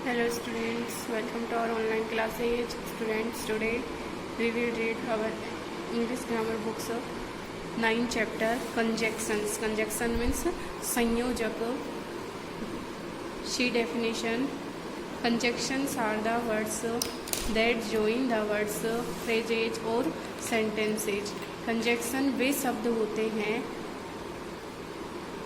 Hello students, welcome to our online classes. Students, today we will read our English grammar books of 9 chapter conjunctions. Conjunction means संयोजक. She definition. Conjunctions are the words that join the words, phrases और sentences. Conjunction वे शब्द होते हैं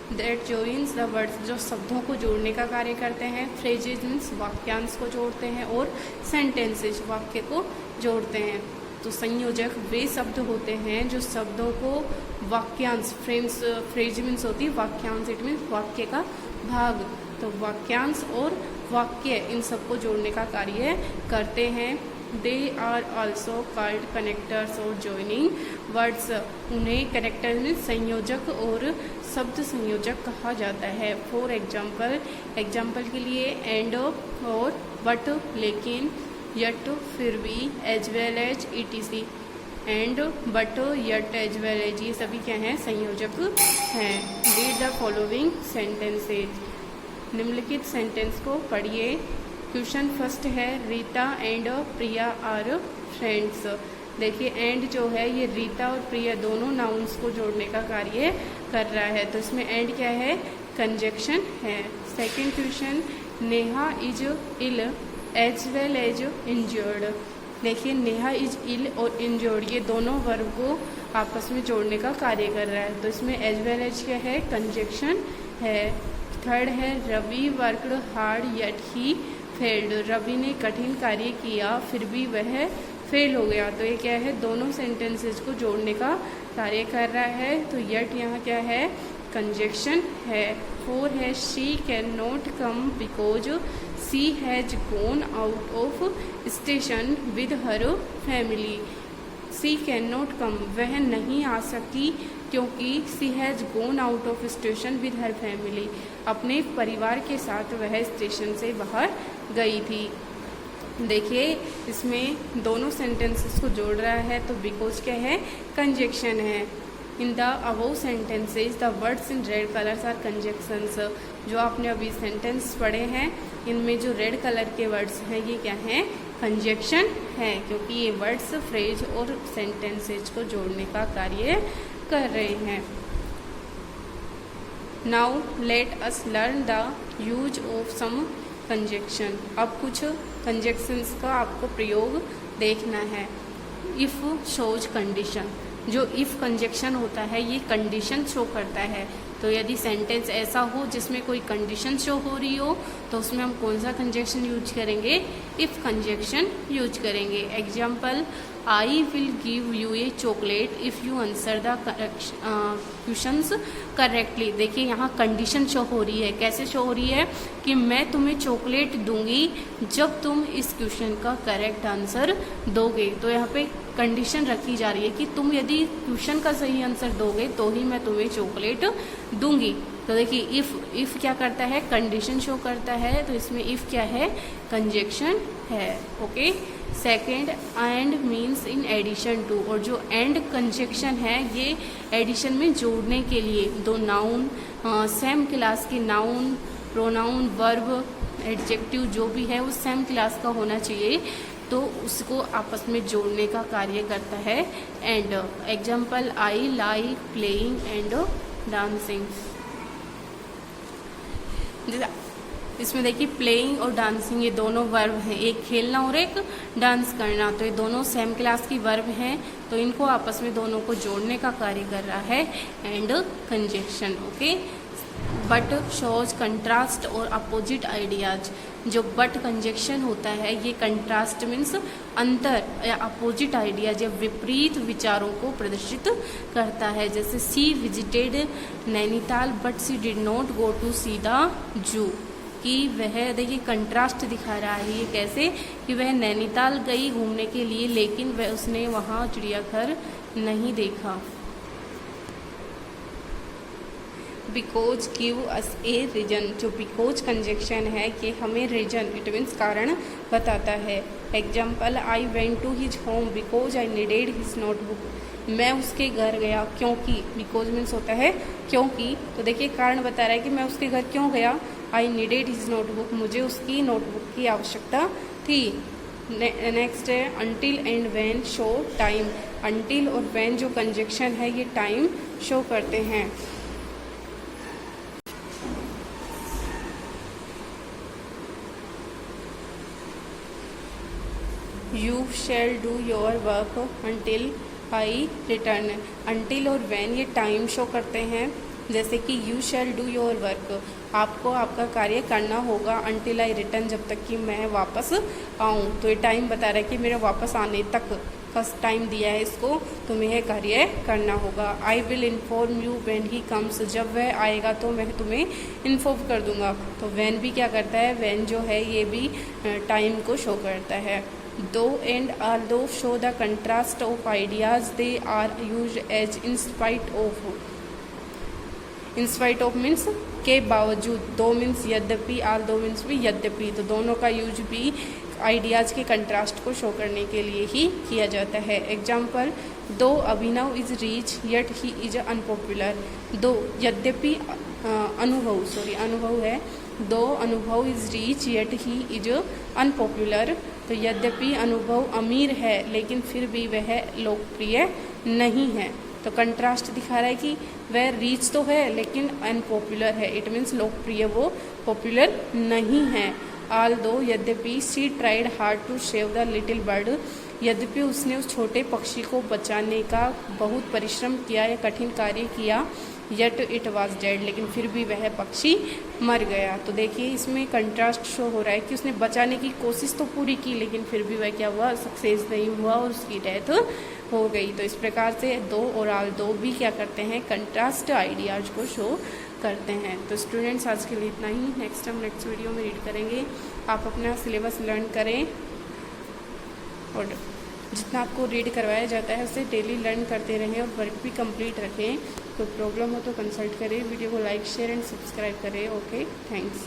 that जोइंस the words जो शब्दों को जोड़ने का कार्य करते हैं, फ्रेजेज मीन्स वाक्यांश को जोड़ते हैं और सेंटेंसेज वाक्य को जोड़ते हैं। तो संयोजक वे शब्द होते हैं जो शब्दों को वाक्यांश, फ्रेज मीन्स होती है वाक्यांश, इट मीन्स वाक्य का भाग, तो वाक्यांश और वाक्य इन सबको जोड़ने का कार्य करते हैं। They are also called connectors और जॉइनिंग वर्ड्स। उन्हें कनेक्टर मीन्स संयोजक और शब्द संयोजक कहा जाता है। फॉर एग्जाम्पल के लिए एंड और बट, लेकिन, यट, फिर भी, as well as, etc। And, but, yet, as well as ये सभी क्या हैं? संयोजक हैं। Read the following sentences. निम्नलिखित सेंटेंस को पढ़िए। क्वेश्चन फर्स्ट है Rita and Priya are friends. देखिए एंड जो है ये रीता और प्रिया दोनों नाउन्स को जोड़ने का कार्य कर रहा है, तो इसमें एंड क्या है? कंजक्शन है। Second question Neha is ill as well as injured. देखिए नेहा इज इल और इंजर्ड ये दोनों वर्ब को आपस में जोड़ने का कार्य कर रहा है, तो इसमें एज वेल एज क्या है? कंजक्शन है। थर्ड है Ravi worked hard yet he failed. Ravi ने कठिन कार्य किया फिर भी वह फेल हो गया, तो ये क्या है? दोनों सेंटेंसेस को जोड़ने का कार्य कर रहा है, तो यट यहाँ क्या है? कंजक्शन है। फोर है she can not come because she has gone out of station with her family. She can not come वह नहीं आ सकी क्योंकि she has gone out of station with her family, अपने परिवार के साथ वह स्टेशन से बाहर गई थी। देखिए इसमें दोनों सेंटेंसेस को जोड़ रहा है, तो बिकॉज क्या है? कंजक्शन है। In the above sentences the words in red colours are conjunctions. जो आपने अभी सेंटेंस पढ़े हैं इनमें जो रेड कलर के वर्ड्स हैं ये क्या हैं? कंजक्शन है, क्योंकि ये वर्ड्स फ्रेज और सेंटेंसेज को जोड़ने का कार्य कर रहे हैं। Now let us learn the use of some conjunction. अब कुछ कंजक्शंस का आपको प्रयोग देखना है। If shows condition. जो इफ़ कंजक्शन होता है ये कंडीशन शो करता है, तो यदि सेंटेंस ऐसा हो जिसमें कोई कंडीशन शो हो रही हो तो उसमें हम कौन सा कंजक्शन यूज करेंगे? इफ़ कंजक्शन यूज करेंगे। Example I will give U A chocolate if you answer the questions correctly. देखिए यहाँ कंडीशन शो हो रही है। कैसे शो हो रही है? कि मैं तुम्हें चॉकलेट दूंगी जब तुम इस क्वेश्चन का करेक्ट आंसर दोगे। तो यहाँ पे कंडीशन रखी जा रही है कि तुम यदि क्वेश्चन का सही आंसर दोगे तो ही मैं तुम्हें चॉकलेट दूंगी। तो देखिए इफ़ क्या करता है? कंडीशन शो करता है, तो इसमें इफ़ क्या है? कंजक्शन है। Okay. Second and means in addition to. और जो एंड कंजक्शन है ये एडिशन में जोड़ने के लिए दो नाउन, सेम क्लास के नाउन, प्रोनाउन, वर्ब, एडजेक्टिव जो भी है वो सेम क्लास का होना चाहिए, तो उसको आपस में जोड़ने का कार्य करता है and. Example I like playing and dancing. इसमें देखिए प्लेइंग और डांसिंग ये दोनों वर्ब हैं, एक खेलना और एक डांस करना, तो ये दोनों सेम क्लास की वर्ब हैं, तो इनको आपस में दोनों को जोड़ने का कार्य कर रहा है and conjunction. Okay. But shows contrast और अपोजिट आइडियाज। जो बट कंजक्शन होता है ये कंट्रास्ट मीन्स अंतर या अपोजिट आइडियाज या विपरीत विचारों को प्रदर्शित करता है। जैसे she visited Nainital but she did not go to see the zoo. कि वह देखिए कंट्रास्ट दिखा रहा है ये कैसे? कि वह नैनीताल गई घूमने के लिए लेकिन वह उसने वहाँ चिड़ियाघर नहीं देखा। Because give us a reason. जो बिकॉज कंजक्शन है ये हमें रीजन, इट मीन्स कारण बताता है। Example I went to his home because I needed his notebook. मैं उसके घर गया क्योंकि, बिकॉज मीन्स होता है क्योंकि, तो देखिए कारण बता रहा है कि मैं उसके घर क्यों गया? आई नीडेड हिज नोटबुक, मुझे उसकी नोटबुक की आवश्यकता थी। नेक्स्ट है until and when show time. Until और व्हेन जो कंजक्शन है ये टाइम शो करते हैं। You shall do your work until I return. Until और व्हेन ये टाइम शो करते हैं। जैसे कि you shall do your work, आपको आपका कार्य करना होगा अनटिल आई रिटर्न, जब तक कि मैं वापस आऊँ। तो ये टाइम बता रहा है कि मेरे वापस आने तक का टाइम दिया है इसको, तुम्हें यह कार्य करना होगा। I will inform you when he comes, जब वह आएगा तो मैं तुम्हें इन्फॉर्म कर दूंगा। तो व्हेन भी क्या करता है, व्हेन जो है ये भी टाइम को शो करता है। Though and although show the contrast of ideas, they are used as in spite of. In spite of means के बावजूद, दो मीन्स यद्यपि, ऑल्दो मीन्स भी यद्यपि, तो दोनों का यूज भी आइडियाज़ के कंट्रास्ट को शो करने के लिए ही किया जाता है। Example, though Abhinav is rich yet he is unpopular. Though यद्यपि अनुभव है, though Anubhav is rich yet he is unpopular. तो यद्यपि अनुभव अमीर है लेकिन फिर भी वह लोकप्रिय नहीं है। तो कंट्रास्ट दिखा रहा है कि वह रीच तो है लेकिन अनपॉपुलर है, इट मीन्स लोकप्रिय वो पॉपुलर नहीं है। ऑल्दो यद्यपि she tried hard to save the little bird, यद्यपि उसने उस छोटे पक्षी को बचाने का बहुत परिश्रम किया या कठिन कार्य किया। येट इट वॉज डेड, लेकिन फिर भी वह पक्षी मर गया। तो देखिए इसमें कंट्रास्ट शो हो रहा है कि उसने बचाने की कोशिश तो पूरी की लेकिन फिर भी वह क्या हुआ, सक्सेस नहीं हुआ और उसकी डेथ हो गई। तो इस प्रकार से दो और ऑल्दो भी क्या करते हैं, कंट्रास्ट आइडियाज को शो करते हैं। तो स्टूडेंट्स आज के लिए इतना ही, नेक्स्ट हम नेक्स्ट वीडियो में रीड करेंगे। आप अपना सिलेबस लर्न करें और जितना आपको रीड करवाया जाता है उसे डेली लर्न करते रहें और वर्क भी कंप्लीट रखें। कोई प्रॉब्लम हो तो कंसल्ट करें। वीडियो को लाइक शेयर एंड सब्सक्राइब करें। Okay, thanks.